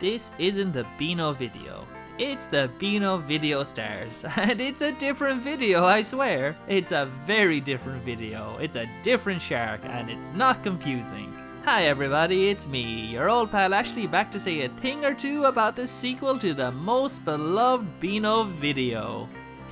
This isn't the Beano video. It's the Beano Video Stars, and it's a different video, I swear. It's a very different video. It's a different shark, and it's not confusing. Hi everybody, it's me, your old pal Ashley, back to say a thing or two about the sequel to the most beloved Beano video.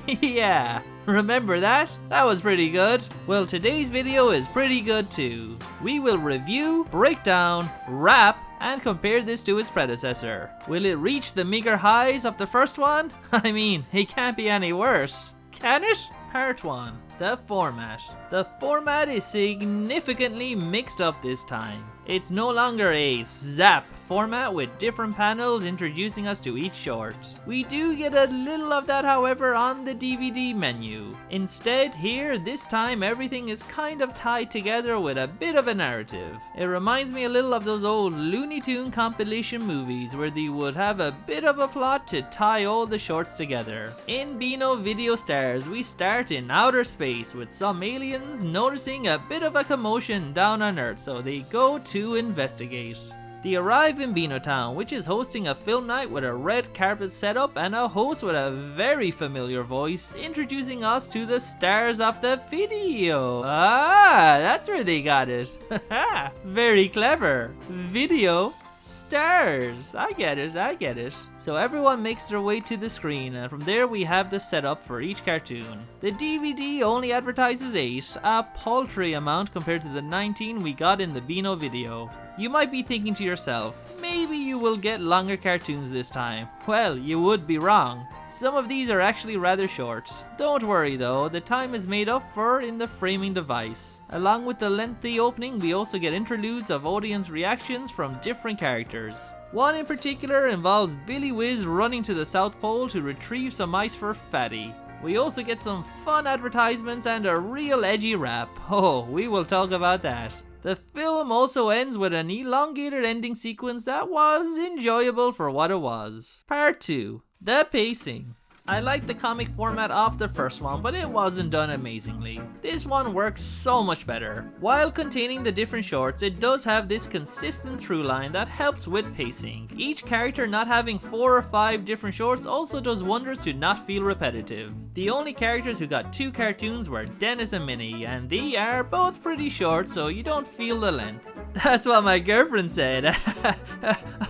Yeah, remember that? That was pretty good. Well, today's video is pretty good too. We will review, break down, rap, and compare this to its predecessor. Will it reach the meager highs of the first one? I mean, it can't be any worse, can it? Part 1. The format. The format is significantly mixed up this time. It's no longer a zap format with different panels introducing us to each short. We do get a little of that, however, on the DVD menu. Instead, here, this time, everything is kind of tied together with a bit of a narrative. It reminds me a little of those old Looney Tune compilation movies where they would have a bit of a plot to tie all the shorts together. In Beano Video Stars, we start in outer space with some aliens noticing a bit of a commotion down on Earth, so they go to investigate. They arrive in Beano Town, which is hosting a film night with a red carpet setup and a host with a very familiar voice introducing us to the stars of the video. Ah, that's where they got it. Very clever. Video Stars. I get it. So everyone makes their way to the screen, and from there we have the setup for each cartoon. The DVD only advertises 8, a paltry amount compared to the 19 we got in the Beano video. You might be thinking to yourself, maybe you will get longer cartoons this time. Well, you would be wrong. Some of these are actually rather short. Don't worry though, the time is made up for in the framing device. Along with the lengthy opening, we also get interludes of audience reactions from different characters. One in particular involves Billy Whizz running to the South Pole to retrieve some ice for Fatty. We also get some fun advertisements and a real edgy rap. Oh, we will talk about that. The film also ends with an elongated ending sequence that was enjoyable for what it was. Part 2. The pacing. I liked the comic format of the first one, but it wasn't done amazingly. This one works so much better. While containing the different shorts, it does have this consistent through line that helps with pacing. Each character not having 4 or 5 different shorts also does wonders to not feel repetitive. The only characters who got 2 cartoons were Dennis and Minnie, and they are both pretty short, so you don't feel the length. That's what my girlfriend said.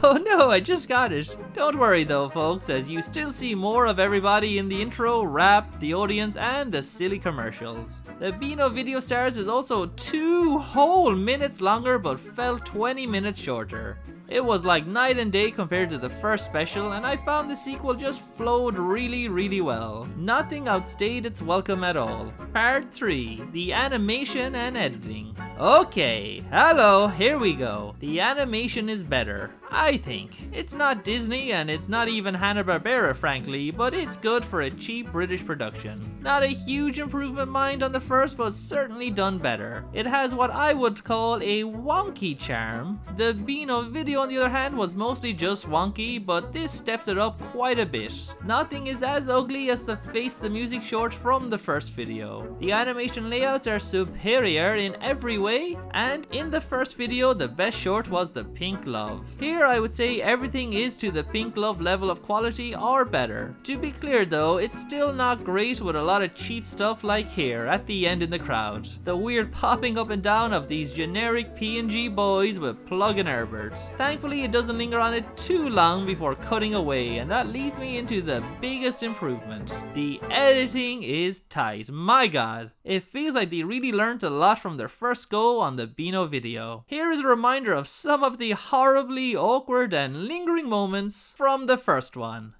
Oh no, I just got it. Don't worry though folks, as you still see more of everybody in the intro, rap, the audience, and the silly commercials. The Beano Video Stars is also 2 whole minutes longer but felt 20 minutes shorter. It was like night and day compared to the first special, and I found the sequel just flowed really well. Nothing outstayed its welcome at all. Part 3. The animation and editing. Okay, hello, here we go. The animation is better, I think. It's not Disney and it's not even Hanna-Barbera frankly, but it's good for a cheap British production. Not a huge improvement mind on the first, but certainly done better. It has what I would call a wonky charm. The Beano video on the other hand was mostly just wonky, but this steps it up quite a bit. Nothing is as ugly as the Face the Music short from the first video. The animation layouts are superior in every way, and in the first video the best short was the Pink Love. Here I would say everything is to the Pink Love level of quality or better. To be clear though, it's still not great with a lot of cheap stuff like here at the end in the crowd. The weird popping up and down of these generic PNG boys with Plug and Herbert. Thankfully it doesn't linger on it too long before cutting away, and that leads me into the biggest improvement. The editing is tight, my god. It feels like they really learned a lot from their first go on the Beano video. Here is a reminder of some of the horribly awkward and lingering moments from the first one.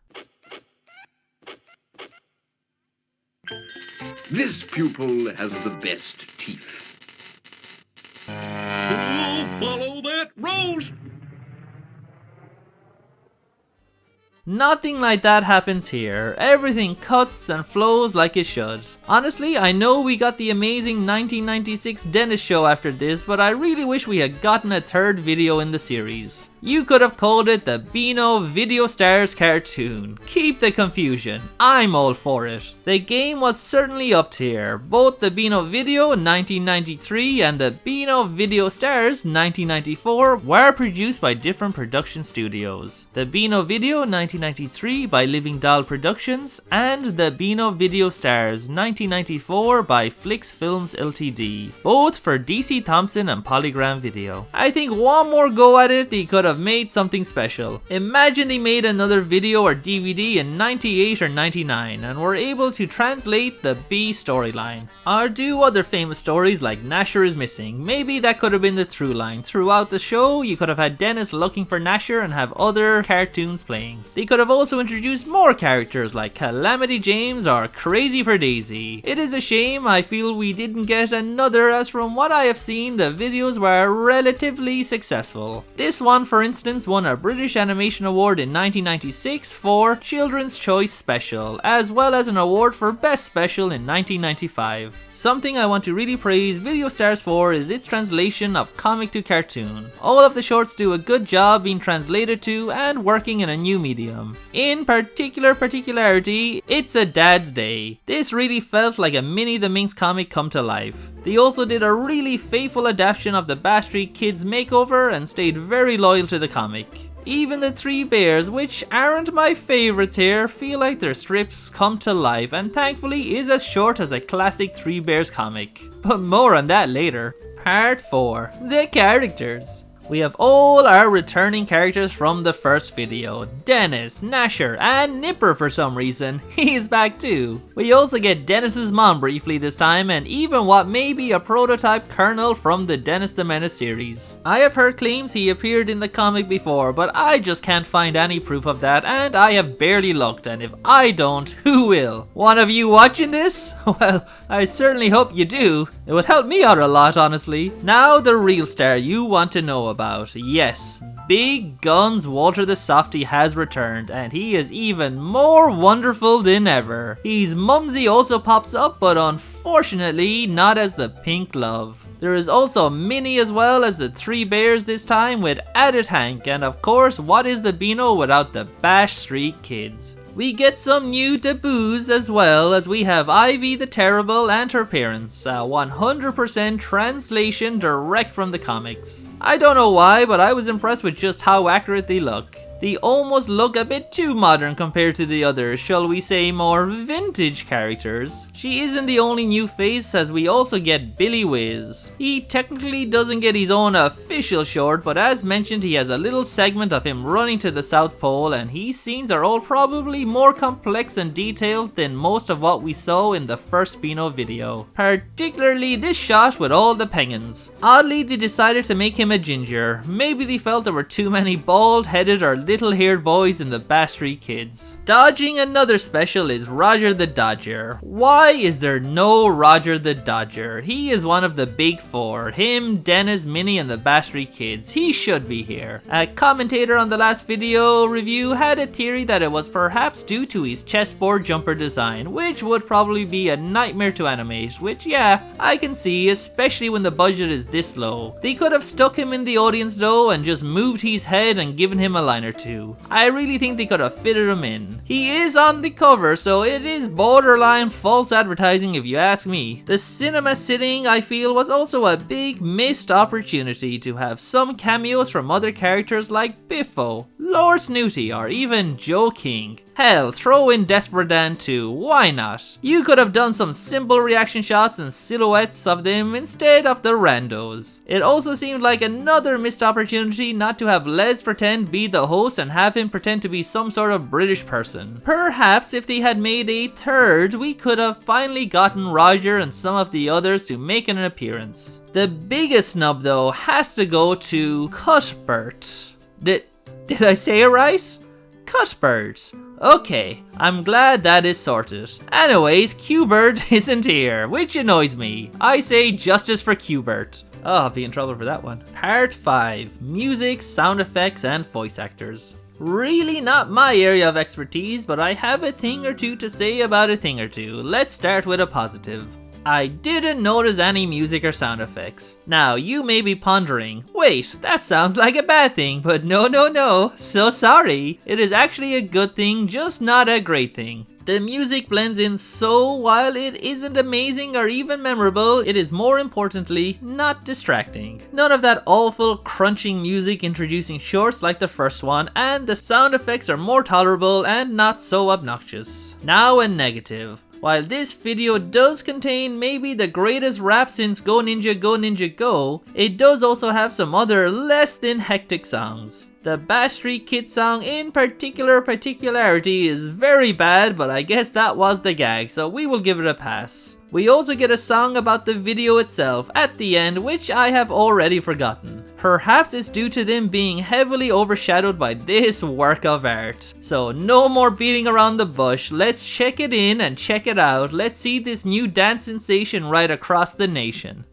This pupil has the best teeth. Who'll follow that rose? Nothing like that happens here. Everything cuts and flows like it should. Honestly, I know we got the amazing 1996 Dennis show after this, but I really wish we had gotten a third video in the series. You could have called it the Beano Video Stars cartoon. Keep the confusion. I'm all for it. The game was certainly up tier. Both the Beano Video 1993 and the Beano Video Stars 1994 were produced by different production studios. The Beano Video 1993 by Living Doll Productions and the Beano Video Stars 1994 by Flix Films Ltd. Both for DC Thompson and Polygram Video. I think one more go at it, they could have made something special. Imagine they made another video or DVD in 98 or 99 and were able to translate the B storyline. Or do other famous stories like Gnasher is missing. Maybe that could have been the through line. Throughout the show, you could have had Dennis looking for Gnasher and have other cartoons playing. They could have also introduced more characters like Calamity James or Crazy for Daisy. It is a shame I feel we didn't get another, as from what I have seen the videos were relatively successful. This one for instance won a British Animation Award in 1996 for Children's Choice Special, as well as an award for Best Special in 1995. Something I want to really praise Video Stars for is its translation of comic to cartoon. All of the shorts do a good job being translated to and working in a new medium. In particularity, It's a Dad's Day. This really felt like a Minnie the Minx comic come to life. They also did a really faithful adaptation of the Bash Street Kids makeover and stayed very loyal to the comic. Even the three bears, which aren't my favorites here, feel like their strips come to life and thankfully is as short as a classic Three Bears comic. But more on that later. Part 4. The characters. We have all our returning characters from the first video. Dennis, Gnasher, and Gnipper for some reason. He's back too. We also get Dennis's mom briefly this time, and even what may be a prototype Colonel from the Dennis the Menace series. I have heard claims he appeared in the comic before, but I just can't find any proof of that, and I have barely looked, and if I don't, who will? One of you watching this? Well, I certainly hope you do. It would help me out a lot, honestly. Now the real star you want to know about. Yes, Big Guns Walter the Softy has returned, and he is even more wonderful than ever. His mumsy also pops up, but unfortunately not as the pink love. There is also Minnie as well as the three bears this time with added Hank, and of course what is the Beano without the Bash Street Kids? We get some new debuts as well, as we have Ivy the Terrible and her parents, a 100% translation direct from the comics. I don't know why, but I was impressed with just how accurate they look. They almost look a bit too modern compared to the other, shall we say, more vintage characters. She isn't the only new face, as we also get Billy Whizz. He technically doesn't get his own official short, but as mentioned he has a little segment of him running to the South Pole, and his scenes are all probably more complex and detailed than most of what we saw in the first Beano video. Particularly this shot with all the penguins. Oddly, they decided to make him a ginger. Maybe they felt there were too many bald-headed or little-haired boys in the Bash Street Kids. Dodging another special is Roger the Dodger. Why is there no Roger the Dodger? He is one of the big four. Him, Dennis, Minnie, and the Bash Street Kids. He should be here. A commentator on the last video review had a theory that it was perhaps due to his chessboard jumper design, which would probably be a nightmare to animate, which yeah, I can see, especially when the budget is this low. They could have stuck him in the audience though and just moved his head and given him a line or two. I really think they could have fitted him in. He is on the cover, so it is borderline false advertising if you ask me. The cinema sitting, I feel, was also a big missed opportunity to have some cameos from other characters like Biffo, Lord Snooty, or even Joe King. Hell, throw in Desperate Dan too, why not? You could have done some simple reaction shots and silhouettes of them instead of the randos. It also seemed like another missed opportunity not to have Les pretend be the host and have him pretend to be some sort of British person. Perhaps if they had made a third, we could have finally gotten Roger and some of the others to make an appearance. The biggest snub though has to go to Cuthbert. Did I say it right? Cuthbert. Okay, I'm glad that is sorted. Anyways, Q-Bert isn't here, which annoys me. I say justice for Q-Bert. Oh, I'll be in trouble for that one. Part 5. Music, sound effects, and voice actors. Really not my area of expertise, but I have a thing or two to say about a thing or two. Let's start with a positive. I didn't notice any music or sound effects. Now, you may be pondering, wait, that sounds like a bad thing, but no, so sorry. It is actually a good thing, just not a great thing. The music blends in, so while it isn't amazing or even memorable, it is more importantly not distracting. None of that awful crunching music introducing shorts like the first one, and the sound effects are more tolerable and not so obnoxious. Now a negative. While this video does contain maybe the greatest rap since Go Ninja Go Ninja Go, it does also have some other less than hectic songs. The Backstreet Kids song in particularity is very bad, but I guess that was the gag, so we will give it a pass. We also get a song about the video itself at the end, which I have already forgotten. Perhaps it's due to them being heavily overshadowed by this work of art. So no more beating around the bush, let's check it in and check it out. Let's see this new dance sensation right across the nation.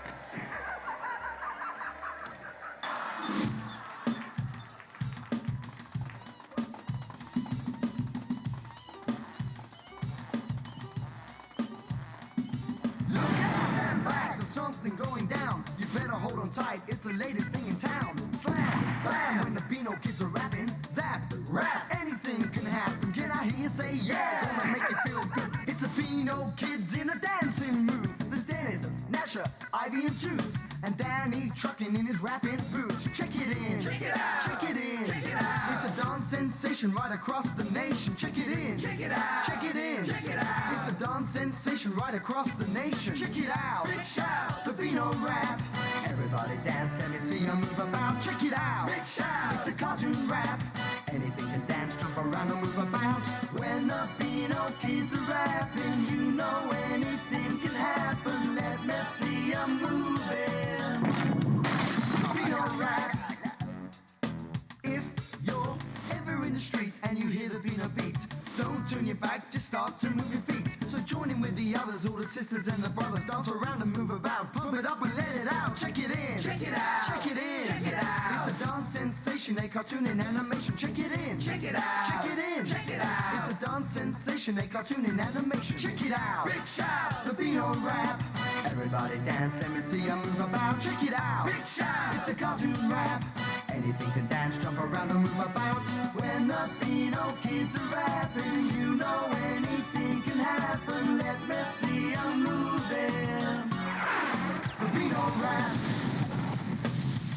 Something going down, you better hold on tight, it's the latest thing in town. Slam, blam, when the Beano kids are rapping. Zap, rap, anything can happen. Can I hear you say yeah? Gonna make you feel good. It's the Beano kids in a dancing mood. There's Dennis, Gnasher, Ivy and Toots, and Danny trucking in his rapping boots. Check it in, check it out, check it in, check it out. It's a dance sensation right across the nation. Check it in, check it out, check it in, check it out. It's a dance sensation right across the nation. Check it out, big shout, the Beano Rap. Everybody dance, let me see you move about. Check it out, big shout, it's a cartoon rap. Anything can dance, jump around and move about. When the Beano kids are rapping, you know anything can happen. Let me see you moving. Beano Rap. If you're ever in the street and you hear the Beano beat, don't turn your back, just start to move your feet. So join in with the others, all the sisters and the brothers. Dance around and move about, pump it up and let it out. Check it in, check it out, check it in, check it out. It's a dance sensation, a cartoon in animation. Check it in, check it out, check it in, check it out. It's a dance sensation, a cartoon in animation. Check it out, big shout, the Beano Rap. Everybody dance, let me see you move about. Check it out, big shout, it's a cartoon rap. Anything can dance, jump around and move about. When the Beano kids are rapping, you know anything can happen. Let me see you moving. The Beano Rap.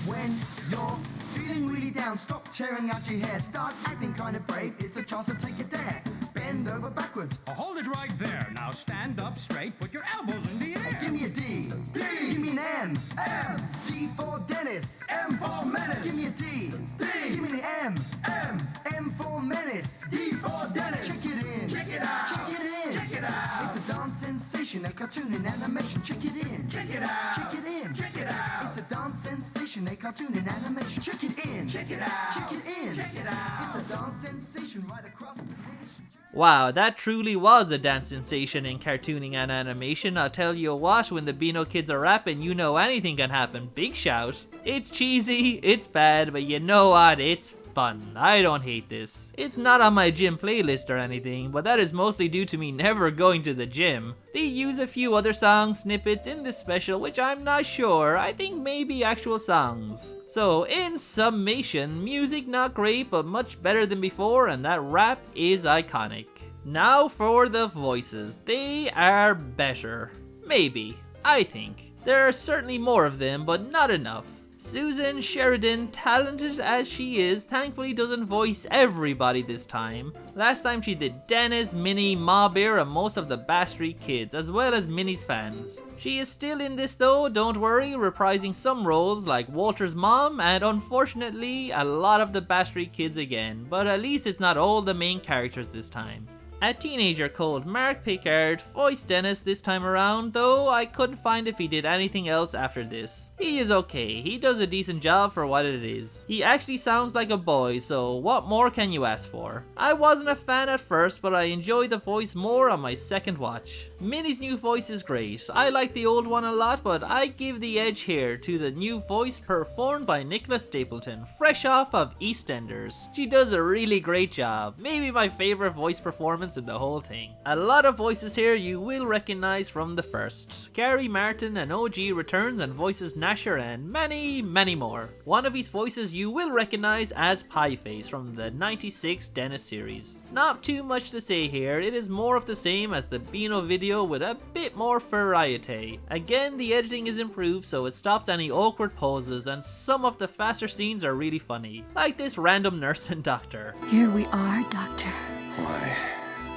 When you're feeling really down, stop tearing out your hair. Start acting kind of brave, it's a chance to take a dare. Bend over backwards. Hold it right there. Now stand up straight, put your elbows in the air. Give me a D. D. Give me an M. M. D for Dennis. M for Menace. Give me a D. D. Give me the M. M. M for Menace. D for Dennis. Check it in. Check it out. Check it in. Check it out. It's a dance sensation, a cartoon in animation. Check it in. Check it out. Check it in. Check it out. It's a dance sensation, a cartoon in animation. Check it in. Check it out. Check it in. Check it out. It's a dance sensation right across the nation. Wow, that truly was a dance sensation in cartooning and animation. I'll tell you what, when the Beano kids are rapping, you know anything can happen. Big shout. It's cheesy, it's bad, but you know what? It's fun. I don't hate this. It's not on my gym playlist or anything, but that is mostly due to me never going to the gym. They use a few other song snippets in this special, which I'm not sure. I think maybe actual songs. So, in summation, music not great, but much better than before, and that rap is iconic. Now for the voices. They are better. Maybe. I think. There are certainly more of them, but not enough. Susan Sheridan, talented as she is, thankfully doesn't voice everybody this time. Last time she did Dennis, Minnie, Ma Bear, and most of the Backstreet Kids, as well as Minnie's fans. She is still in this though, don't worry, reprising some roles like Walter's mom, and unfortunately, a lot of the Backstreet Kids again, but at least it's not all the main characters this time. A teenager called Mark Pickard voiced Dennis this time around, though I couldn't find if he did anything else after this. He is okay, he does a decent job for what it is. He actually sounds like a boy, so what more can you ask for? I wasn't a fan at first, but I enjoyed the voice more on my second watch. Minnie's new voice is great. I like the old one a lot, but I give the edge here to the new voice performed by Nicholas Stapleton, fresh off of EastEnders. She does a really great job, maybe my favorite voice performance in the whole thing. A lot of voices here you will recognize from the first. Gary Martin, an OG, returns and voices Gnasher and many more. One of his voices you will recognize as Pieface from the 96 Dennis series. Not too much to say here, it is more of the same as the Beano video with a bit more variety. Again, the editing is improved so it stops any awkward poses, and some of the faster scenes are really funny, like this random nurse and doctor. Here we are, Doctor. Why,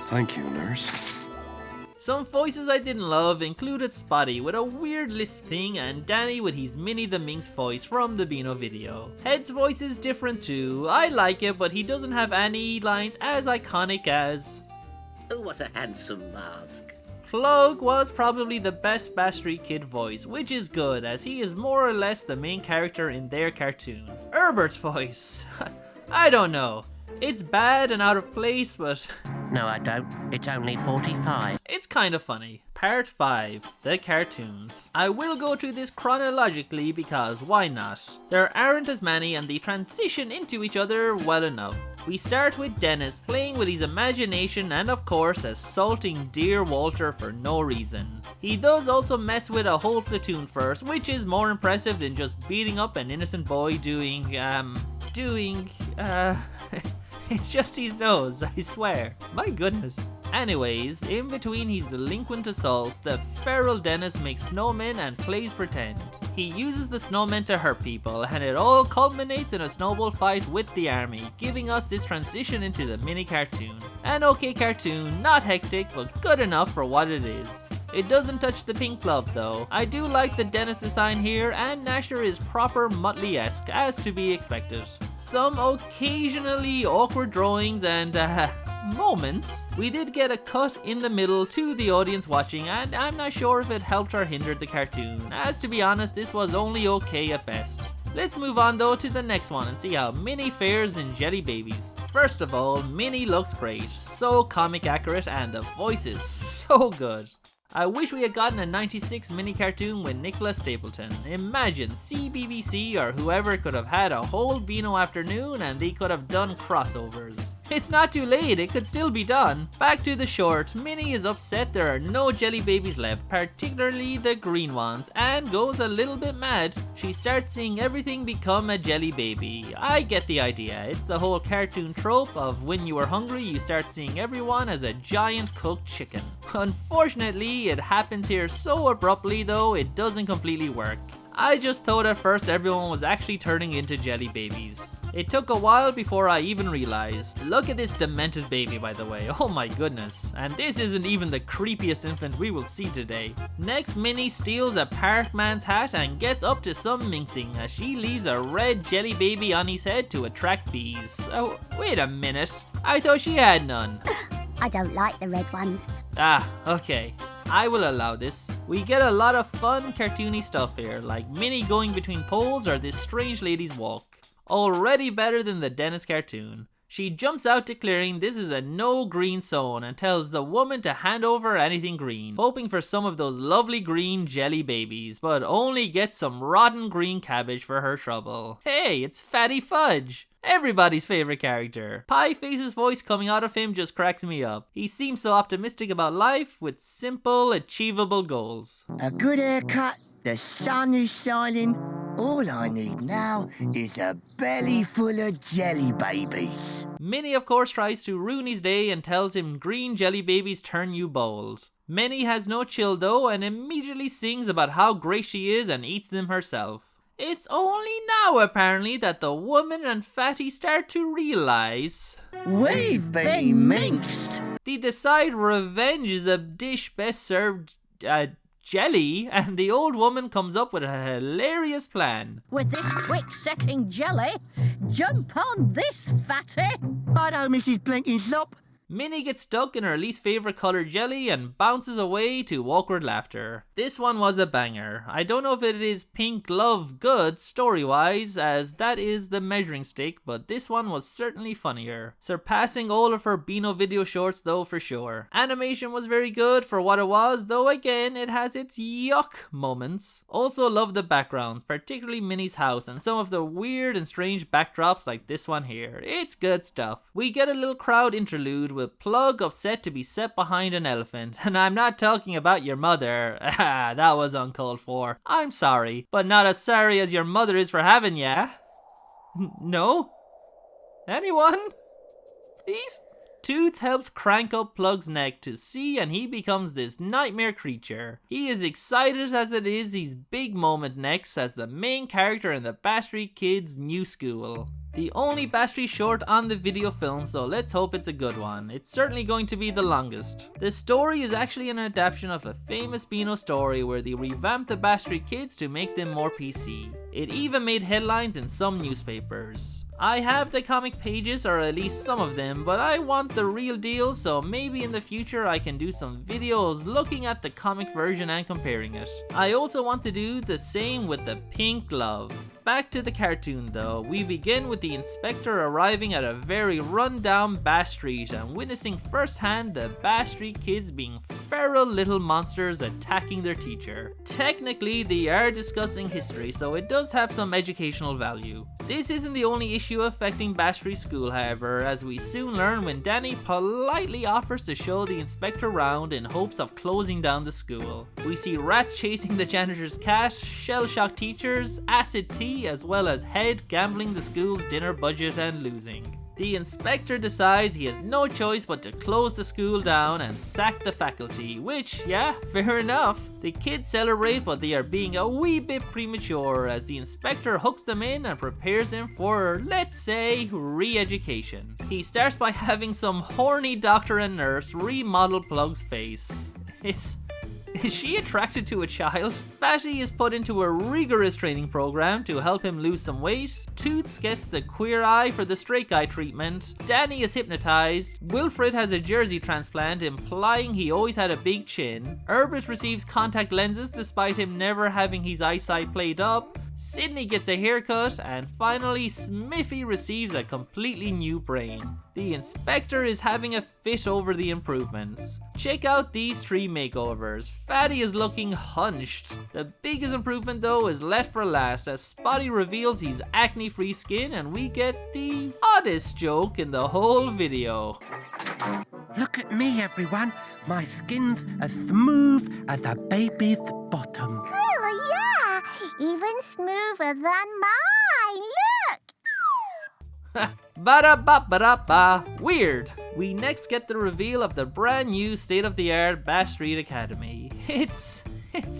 thank you, nurse. Some voices I didn't love included Spotty with a weird lisp thing and Danny with his Minnie the Minx voice from the Beano video. Head's voice is different too. I like it, but he doesn't have any lines as iconic as... Oh, what a handsome mask. Plug was probably the best Bass Street Kid voice, which is good as he is more or less the main character in their cartoon. Herbert's voice. I don't know. It's bad and out of place, but... No, I don't. It's only 45. It's kind of funny. Part 5, the cartoons. I will go through this chronologically because why not? There aren't as many and they transition into each other well enough. We start with Dennis playing with his imagination and of course assaulting dear Walter for no reason. He does also mess with a whole platoon first, which is more impressive than just beating up an innocent boy doing it's just his nose, I swear. My goodness. Anyways, in between his delinquent assaults, the feral Dennis makes snowmen and plays pretend. He uses the snowmen to hurt people, and it all culminates in a snowball fight with the army, giving us this transition into the mini cartoon. An okay cartoon, not hectic, but good enough for what it is. It doesn't touch the pink glove though. I do like the Dennis design here, and Gnasher is proper Muttley-esque, as to be expected. Some occasionally awkward drawings and moments. We did get a cut in the middle to the audience watching, and I'm not sure if it helped or hindered the cartoon, as to be honest this was only okay at best. Let's move on though to the next one and see how Minnie fares in Jelly Babies. First of all, Minnie looks great, so comic accurate and the voice is so good. I wish we had gotten a 96 mini cartoon with Nicholas Stapleton. Imagine CBBC or whoever could have had a whole Beano afternoon and they could have done crossovers. It's not too late, it could still be done. Back to the short, Minnie is upset there are no Jelly Babies left, particularly the green ones, and goes a little bit mad. She starts seeing everything become a Jelly Baby. I get the idea, it's the whole cartoon trope of when you are hungry you start seeing everyone as a giant cooked chicken. Unfortunately, it happens here so abruptly though it doesn't completely work. I just thought at first everyone was actually turning into Jelly Babies. It took a while before I even realized. Look at this demented baby by the way, oh my goodness. And this isn't even the creepiest infant we will see today. Next, Minnie steals a parkman's hat and gets up to some minxing as she leaves a red Jelly Baby on his head to attract bees. Oh, wait a minute. I thought she had none. I don't like the red ones. Ah, okay. I will allow this. We get a lot of fun cartoony stuff here, like Minnie going between poles or this strange lady's walk. Already better than the Dennis cartoon. She jumps out declaring this is a no green zone and tells the woman to hand over anything green, hoping for some of those lovely green Jelly Babies, but only gets some rotten green cabbage for her trouble. Hey, it's Fatty Fudge! Everybody's favorite character. Pieface's voice coming out of him just cracks me up. He seems so optimistic about life with simple, achievable goals. A good haircut, the sun is shining. All I need now is a belly full of Jelly Babies. Minnie of course tries to ruin his day and tells him green Jelly Babies turn you bold. Minnie has no chill though and immediately sings about how great she is and eats them herself. It's only now apparently that the woman and Fatty start to realize We've been minxed. they decide revenge is a dish best served jelly, and the old woman comes up with a hilarious plan. With this quick-setting jelly, jump on this, fatty. Righto, Mrs. Blinkinslop. Minnie gets stuck in her least favorite colored jelly and bounces away to awkward laughter. This one was a banger. I don't know if it is Pink Love good story-wise, as that is the measuring stick, but this one was certainly funnier. Surpassing all of her Beano video shorts though for sure. Animation was very good for what it was, though again it has its yuck moments. Also love the backgrounds, particularly Minnie's house and some of the weird and strange backdrops like this one here. It's good stuff. We get a little crowd interlude with Plug upset to be set behind an elephant, and I'm not talking about your mother. That was uncalled for. I'm sorry, but not as sorry as your mother is for having ya. No? Anyone? Please? Toots helps crank up Plug's neck to see, and he becomes this nightmare creature. He is excited as it is his big moment next as the main character in the Bash Street Kids' new school. The only Bash Street short on the video film, so let's hope it's a good one. It's certainly going to be the longest. The story is actually an adaptation of a famous Beano story where they revamped the Bash Street Kids to make them more PC. It even made headlines in some newspapers. I have the comic pages, or at least some of them, but I want the real deal, so maybe in the future I can do some videos looking at the comic version and comparing it. I also want to do the same with the Pink Love. Back to the cartoon though, we begin with the inspector arriving at a very run-down Bash Street and witnessing firsthand the Bash Street Kids being feral little monsters attacking their teacher. Technically, they are discussing history, so it does have some educational value. This isn't the only issue affecting Bash Street School, however, as we soon learn when Danny politely offers to show the inspector around in hopes of closing down the school. We see rats chasing the janitor's cat, shell-shocked teachers, acid tea, as well as Head gambling the school's dinner budget and losing. The inspector decides he has no choice but to close the school down and sack the faculty, which, yeah, fair enough. The kids celebrate, but they are being a wee bit premature as the inspector hooks them in and prepares them for, let's say, re-education. He starts by having some horny doctor and nurse remodel Plug's face. Is she attracted to a child? Fatty is put into a rigorous training program to help him lose some weight. Toots gets the queer eye for the straight guy treatment. Danny is hypnotized. Wilfred has a jersey transplant, implying he always had a big chin. Herbert receives contact lenses despite him never having his eyesight played up. Sydney gets a haircut, and finally Smithy receives a completely new brain. The inspector is having a fit over the improvements. Check out these 3 makeovers. Fatty is looking hunched. The biggest improvement though is left for last as Spotty reveals his acne-free skin and we get the oddest joke in the whole video. Look at me, everyone. My skin's as smooth as a baby's bottom. Oh, yeah, even smoother than mine. Look! Ba-da-ba-ba-da-ba. Weird. We next get the reveal of the brand new state-of-the-art Bash Street Academy. It's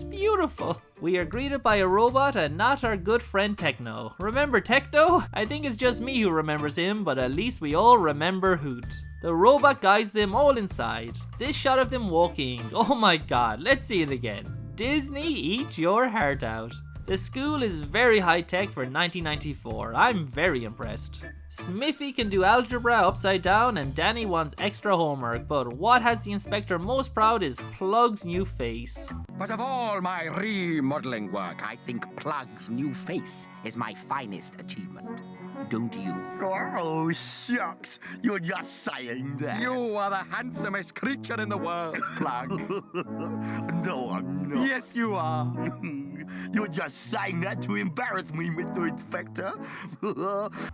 beautiful. We are greeted by a robot and not our good friend Techno. Remember Techno? I think it's just me who remembers him, but at least we all remember Hoot. The robot guides them all inside. This shot of them walking, oh my god, let's see it again. Disney, eat your heart out. The school is very high-tech for 1994. I'm very impressed. Smithy can do algebra upside down and Danny wants extra homework, but what has the inspector most proud is Plug's new face. But of all my remodeling work, I think Plug's new face is my finest achievement. Don't you? Oh, shucks. You're just saying that. You are the handsomest creature in the world, Plug. No, I'm not. Yes, you are. You're just saying that to embarrass me, Mr. Inspector.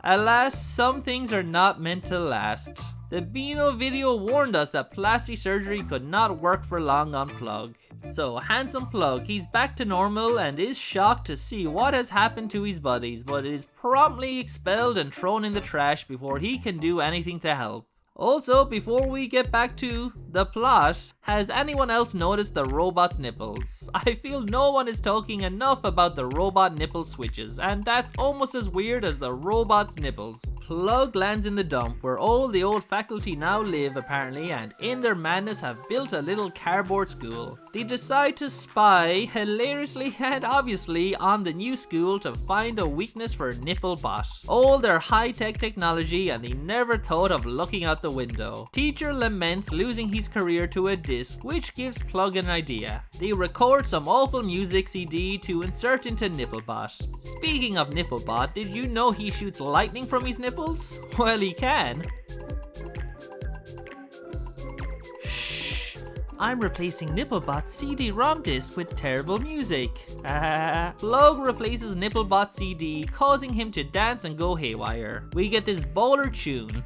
Alas, some things are not meant to last. The Beano video warned us that plastic surgery could not work for long on Plug. So handsome Plug, he's back to normal and is shocked to see what has happened to his buddies, but is promptly expelled and thrown in the trash before he can do anything to help. Also, before we get back to The plot. Has anyone else noticed the robot's nipples? I feel no one is talking enough about the robot nipple switches, and that's almost as weird as the robot's nipples. Plug lands in the dump where all the old faculty now live apparently, and in their madness have built a little cardboard school. They decide to spy, hilariously and obviously, on the new school to find a weakness for Nipplebot. All their high-tech technology, and they never thought of looking out the window. Teacher laments losing his career to a disc, which gives Plug an idea. They record some awful music CD to insert into Nipplebot. Speaking of Nipplebot, did you know he shoots lightning from his nipples? Well, he can. Shh! I'm replacing Nipplebot's CD-ROM disc with terrible music. Plug replaces Nipplebot's CD, causing him to dance and go haywire. We get this baller tune.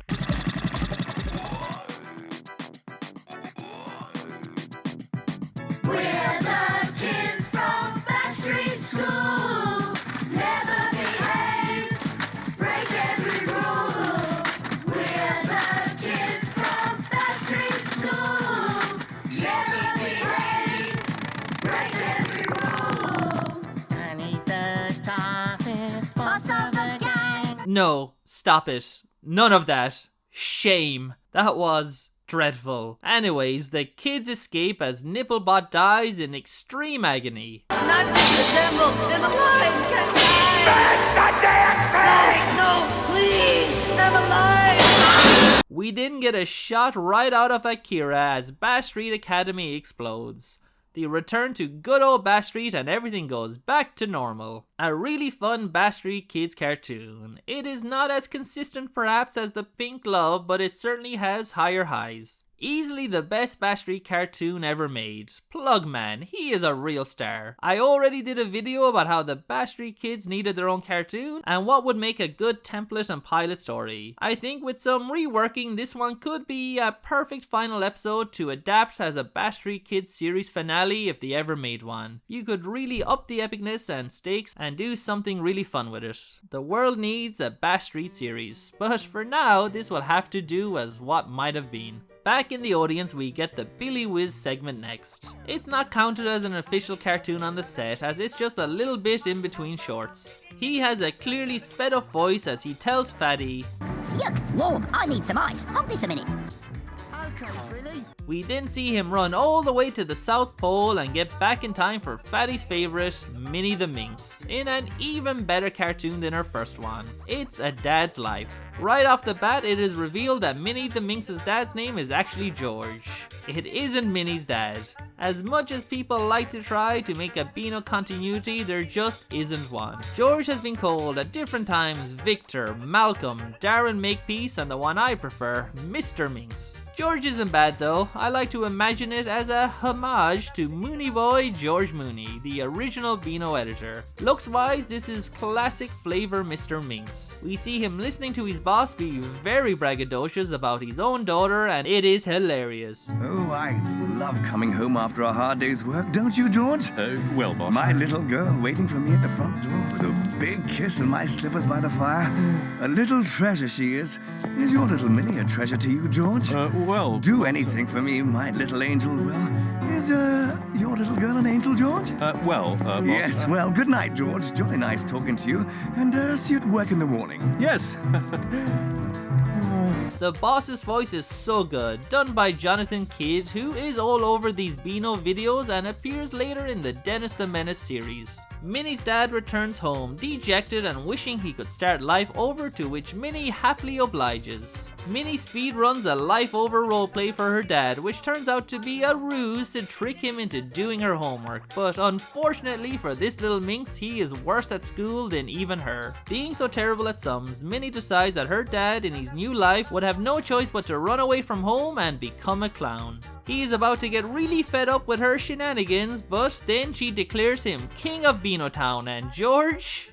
No, stop it. None of that. Shame. That was dreadful. Anyways, the kids escape as Nipplebot dies in extreme agony. Not disassembled and alive! Get back! No, please! I'm alive! We then get a shot right out of Akira as Bass Street Academy explodes. They return to good old Bass Street and everything goes back to normal. A really fun Bass Street Kids cartoon. It is not as consistent perhaps as the Pink Love, but it certainly has higher highs. Easily the best Bass Street cartoon ever made. Plugman, he is a real star. I already did a video about how the Bass Street Kids needed their own cartoon and what would make a good template and pilot story. I think with some reworking, this one could be a perfect final episode to adapt as a Bass Street Kids series finale if they ever made one. You could really up the epicness and stakes and do something really fun with it. The world needs a Bass Street series, but for now this will have to do as what might have been. Back in the audience, we get the Billy Whizz segment next. It's not counted as an official cartoon on the set, as it's just a little bit in between shorts. He has a clearly sped up voice as he tells Fatty, Yuck, warm, I need some ice. Hold this a minute. Okay, Billy. We then see him run all the way to the South Pole and get back in time for Fatty's favourite, Minnie the Minx, in an even better cartoon than her first one. It's A Dad's Life. Right off the bat, it is revealed that Minnie the Minx's dad's name is actually George. It isn't Minnie's dad. As much as people like to try to make a Beano continuity, there just isn't one. George has been called at different times Victor, Malcolm, Darren Makepeace, and the one I prefer, Mr. Minx. George isn't bad though. I like to imagine it as a homage to Mooney Boy George Mooney, the original Beano editor. Looks wise, this is classic flavor Mr. Minx. We see him listening to his boss be very braggadocious about his own daughter, and it is hilarious. Oh, I love coming home after a hard day's work, don't you, George? Well, boss. My little girl waiting for me at the front door with a big kiss and my slippers by the fire. A little treasure she is. Is your little Minnie a treasure to you, George? Well... Do anything for me, my little angel. Well, is your little girl an angel, George? Boss. Yes, well, good night, George. Jolly nice talking to you. And see you at work in the morning. Yes. The boss's voice is so good, done by Jonathan Kidd, who is all over these Beano videos and appears later in the Dennis the Menace series. Minnie's dad returns home, dejected and wishing he could start life over, to which Minnie happily obliges. Minnie speedruns a life over roleplay for her dad, which turns out to be a ruse to trick him into doing her homework, but unfortunately for this little minx, he is worse at school than even her. Being so terrible at sums, Minnie decides that her dad in his new life would have no choice but to run away from home and become a clown. He is about to get really fed up with her shenanigans, but then she declares him king of Beano Town, and George...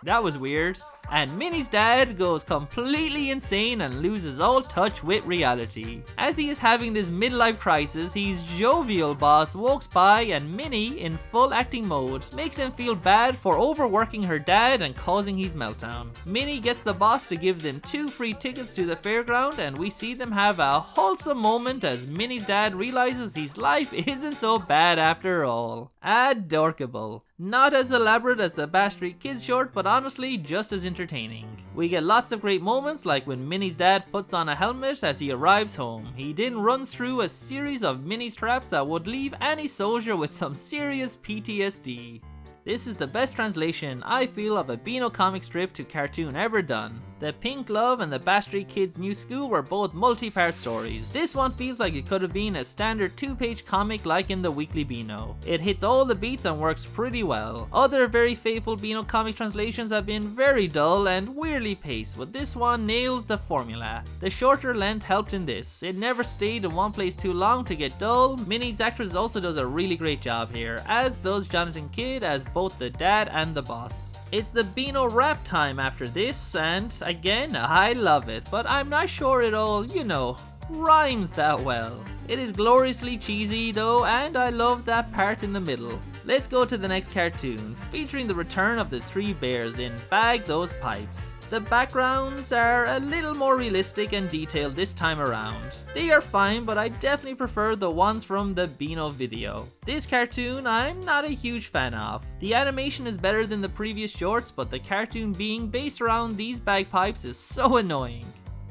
that was weird. and Minnie's dad goes completely insane and loses all touch with reality. As he is having this midlife crisis, his jovial boss walks by and Minnie, in full acting mode, makes him feel bad for overworking her dad and causing his meltdown. Minnie gets the boss to give them 2 free tickets to the fairground, and we see them have a wholesome moment as Minnie's dad realizes his life isn't so bad after all. Adorkable. Not as elaborate as the Bash Street Kids short, but honestly just as entertaining. We get lots of great moments, like when Minnie's dad puts on a helmet as he arrives home. He then runs through a series of Minnie's traps that would leave any soldier with some serious PTSD. This is the best translation, I feel, of a Beano comic strip to cartoon ever done. The Pink Glove and the Bash Street Kids New School were both multi-part stories. This one feels like it could have been a standard 2-page comic like in the Weekly Beano. It hits all the beats and works pretty well. Other very faithful Beano comic translations have been very dull and weirdly paced, but this one nails the formula. The shorter length helped in this. It never stayed in one place too long to get dull. Minnie's actress also does a really great job here, as does Jonathan Kidd as both the dad and the boss. It's the Beano Rap time after this, and again, I love it, but I'm not sure it all, rhymes that well. It is gloriously cheesy though, and I love that part in the middle. Let's go to the next cartoon, featuring the return of the 3 bears in Bag Those Pipes. The backgrounds are a little more realistic and detailed this time around. They are fine, but I definitely prefer the ones from the Beano video. This cartoon I'm not a huge fan of. The animation is better than the previous shorts, but the cartoon being based around these bagpipes is so annoying.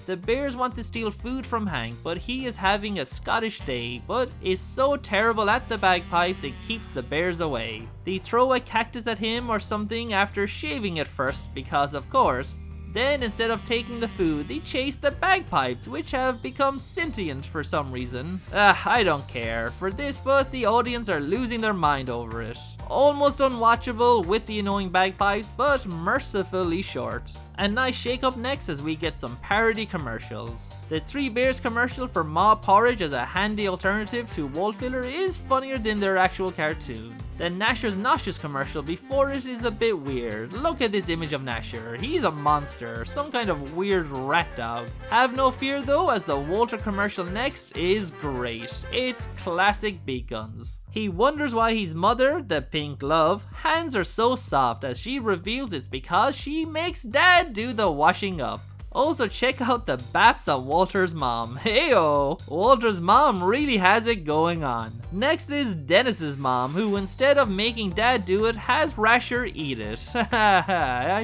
The bears want to steal food from Hank, but he is having a Scottish day, but is so terrible at the bagpipes it keeps the bears away. They throw a cactus at him or something after shaving it first, because of course. Then instead of taking the food, they chase the bagpipes, which have become sentient for some reason. I don't care for this, but the audience are losing their mind over it. Almost unwatchable with the annoying bagpipes, but mercifully short. A nice shake up next as we get some parody commercials. The 3 Bears commercial for Ma Porridge as a handy alternative to wall filler is funnier than their actual cartoon. The Gnasher's Nauseous commercial before it is a bit weird. Look at this image of Gnasher. He's a monster, some kind of weird rat dog. Have no fear though, as the Walter commercial next is great. It's classic beat guns. He wonders why his mother, the Pink Glove, hands are so soft as she reveals it's because she makes dad do the washing up. Also check out the baps on Walter's mom. Heyo! Walter's mom really has it going on. Next is Dennis's mom, who instead of making dad do it, has Rasher eat it.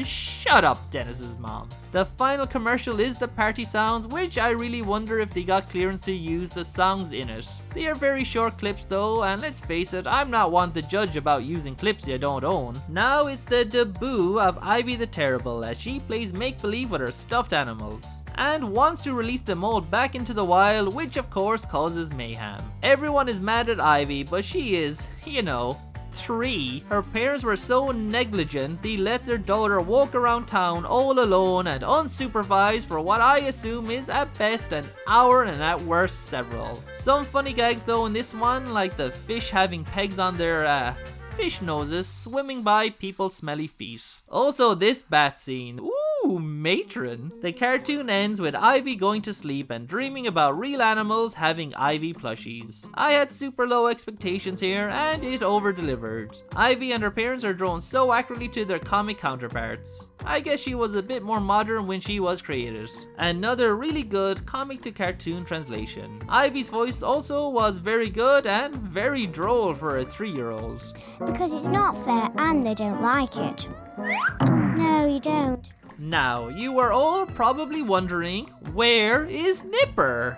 Shut up, Dennis's mom. The final commercial is the party sounds, which I really wonder if they got clearance to use the songs in it. They are very short clips though, and let's face it, I'm not one to judge about using clips you don't own. Now it's the debut of Ivy the Terrible as she plays make-believe with her stuffed animals, and wants to release them all back into the wild, which of course causes mayhem. Everyone is mad at Ivy, but she is, 3. Her parents were so negligent they let their daughter walk around town all alone and unsupervised for what I assume is at best an hour and at worst several. Some funny gags though in this one, like the fish having pegs on their fish noses swimming by people's smelly feet. Also this bat scene. Ooh, matron. The cartoon ends with Ivy going to sleep and dreaming about real animals having Ivy plushies. I had super low expectations here and it over-delivered. Ivy and her parents are drawn so accurately to their comic counterparts. I guess she was a bit more modern when she was created. Another really good comic to cartoon translation. Ivy's voice also was very good and very droll for a 3-year-old. Because it's not fair and they don't like it. No, you don't. Now, you are all probably wondering, where is Gnipper?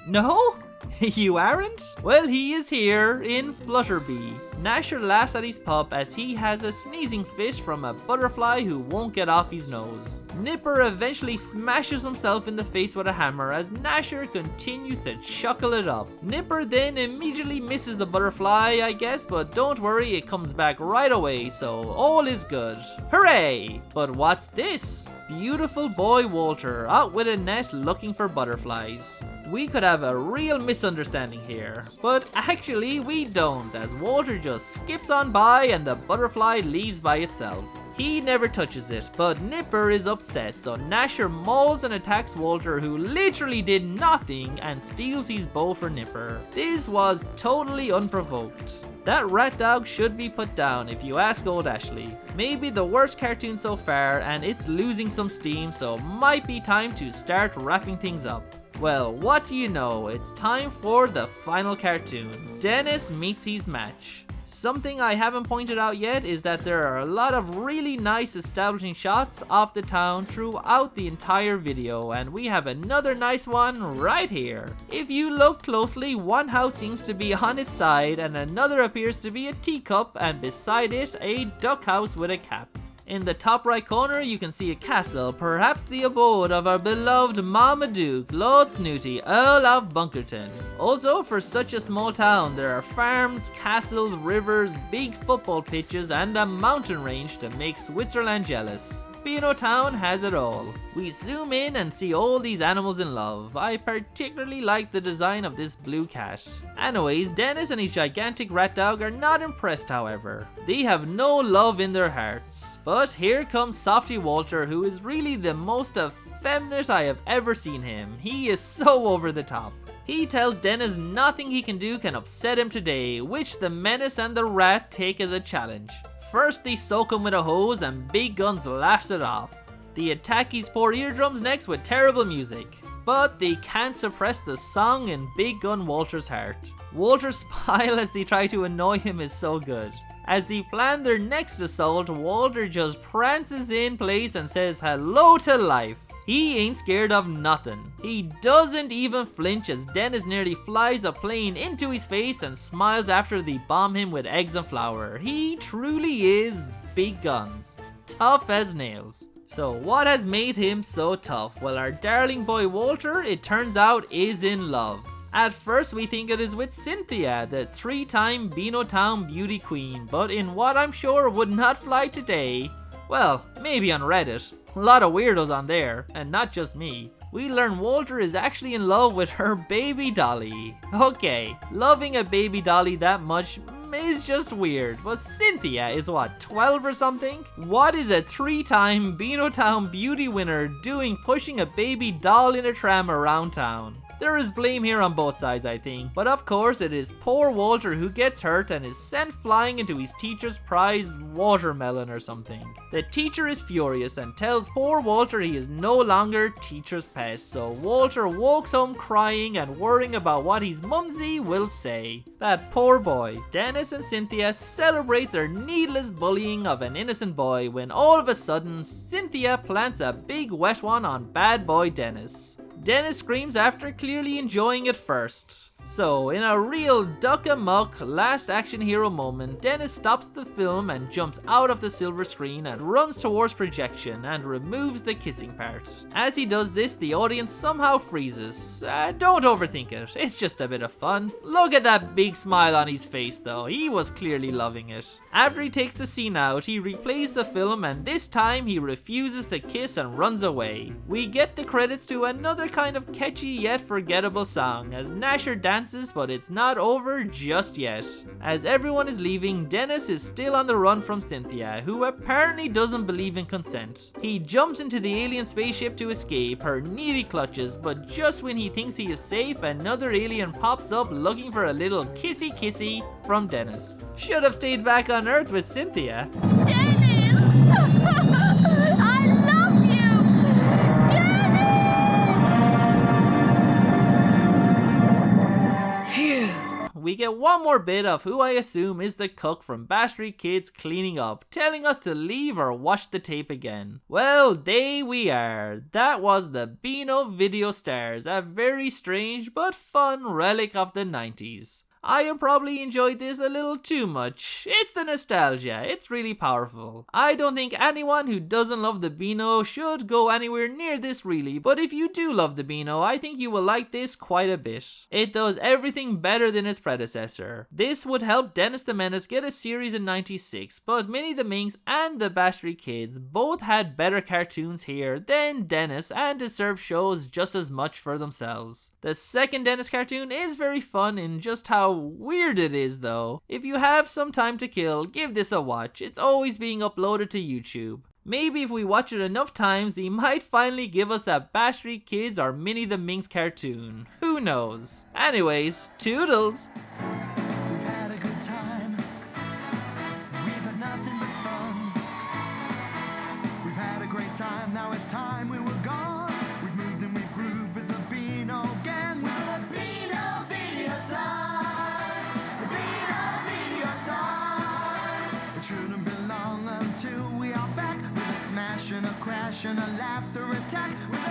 No? You aren't? Well, he is here in Flutterby. Gnasher laughs at his pup as he has a sneezing fit from a butterfly who won't get off his nose. Gnipper eventually smashes himself in the face with a hammer as Gnasher continues to chuckle it up. Gnipper then immediately misses the butterfly, I guess, but don't worry, it comes back right away, so all is good. Hooray! But what's this? Beautiful boy Walter out with a net looking for butterflies. We could have a real misunderstanding here, but actually we don't, as Walter just skips on by and the butterfly leaves by itself. He never touches it, but Gnipper is upset, so Gnasher mauls and attacks Walter, who literally did nothing, and steals his bow for Gnipper. This was totally unprovoked. That rat dog should be put down if you ask old Ashley. Maybe the worst cartoon so far, and it's losing some steam, so might be time to start wrapping things up. Well, what do you know, it's time for the final cartoon. Dennis meets his match. Something I haven't pointed out yet is that there are a lot of really nice establishing shots of the town throughout the entire video, and we have another nice one right here. If you look closely, one house seems to be on its side and another appears to be a teacup, and beside it a duck house with a cap. In the top right corner you can see a castle, perhaps the abode of our beloved Marmaduke, Lord Snooty, Earl of Bunkerton. Also, for such a small town, there are farms, castles, rivers, big football pitches, and a mountain range to make Switzerland jealous. Beano Town has it all. We zoom in and see all these animals in love. I particularly like the design of this blue cat. Anyways, Dennis and his gigantic rat dog are not impressed, however. They have no love in their hearts. But here comes Softy Walter, who is really the most effeminate I have ever seen him. He is so over the top. He tells Dennis nothing he can do can upset him today, which the menace and the rat take as a challenge. First they soak him with a hose and Big Guns laughs it off. They attack his poor eardrums next with terrible music. But they can't suppress the song in Big Gun Walter's heart. Walter's smile as they try to annoy him is so good. As they plan their next assault, Walter just prances in place and says hello to life. He ain't scared of nothing. He doesn't even flinch as Dennis nearly flies a plane into his face and smiles after they bomb him with eggs and flour. He truly is Big Guns. Tough as nails. So what has made him so tough? Well, our darling boy Walter, it turns out, is in love. At first we think it is with Cynthia, the 3-time Beano Town beauty queen, but in what I'm sure would not fly today, well, maybe on Reddit. A lot of weirdos on there, and not just me. We learn Walter is actually in love with her baby dolly. Okay, loving a baby dolly that much is just weird, but Cynthia is what, 12 or something? What is a 3-time Beano Town beauty winner doing pushing a baby doll in a tram around town? There is blame here on both sides, I think, but of course it is poor Walter who gets hurt and is sent flying into his teacher's prized watermelon or something. The teacher is furious and tells poor Walter he is no longer teacher's pet, so Walter walks home crying and worrying about what his mumsy will say. That poor boy. Dennis and Cynthia celebrate their needless bullying of an innocent boy when all of a sudden Cynthia plants a big wet one on bad boy Dennis. Dennis screams after clearly enjoying it first. So, in a real duck-amuck last action hero moment, Dennis stops the film and jumps out of the silver screen and runs towards projection and removes the kissing part. As he does this, the audience somehow freezes. Don't overthink it, it's just a bit of fun. Look at that big smile on his face though, he was clearly loving it. After he takes the scene out, he replays the film and this time he refuses to kiss and runs away. We get the credits to another kind of catchy yet forgettable song as Gnasher dances, but it's not over just yet. As everyone is leaving, Dennis is still on the run from Cynthia, who apparently doesn't believe in consent. He jumps into the alien spaceship to escape her needy clutches, but just when he thinks he is safe, another alien pops up looking for a little kissy kissy from Dennis. Should have stayed back on Earth with Cynthia. Dennis! I love you! Dennis! Phew. We get one more bit of who I assume is the cook from Bash Street Kids cleaning up, telling us to leave or watch the tape again. Well, there we are. That was the Beano Video Stars, a very strange but fun relic of the 90s. I have probably enjoyed this a little too much. It's the nostalgia, it's really powerful. I don't think anyone who doesn't love the Beano should go anywhere near this really, but if you do love the Beano, I think you will like this quite a bit. It does everything better than its predecessor. This would help Dennis the Menace get a series in '96, but Minnie the Minx and the Bash Street Kids both had better cartoons here than Dennis and deserve shows just as much for themselves. The second Dennis cartoon is very fun in just how how weird it is though. If you have some time to kill, give this a watch. It's always being uploaded to YouTube. Maybe if we watch it enough times, they might finally give us that Bash Street Kids or Minnie the Minx cartoon. Who knows? Anyways, toodles! We've had a good time. We've had nothing but fun. We've had a great time. Now it's time we were gone. We've moved and we've grooved with the Beano gang. With the Beano Video Stars. The Beano Video Stars. It shouldn't be long until we are back with a smash and a crash and a laughter attack. With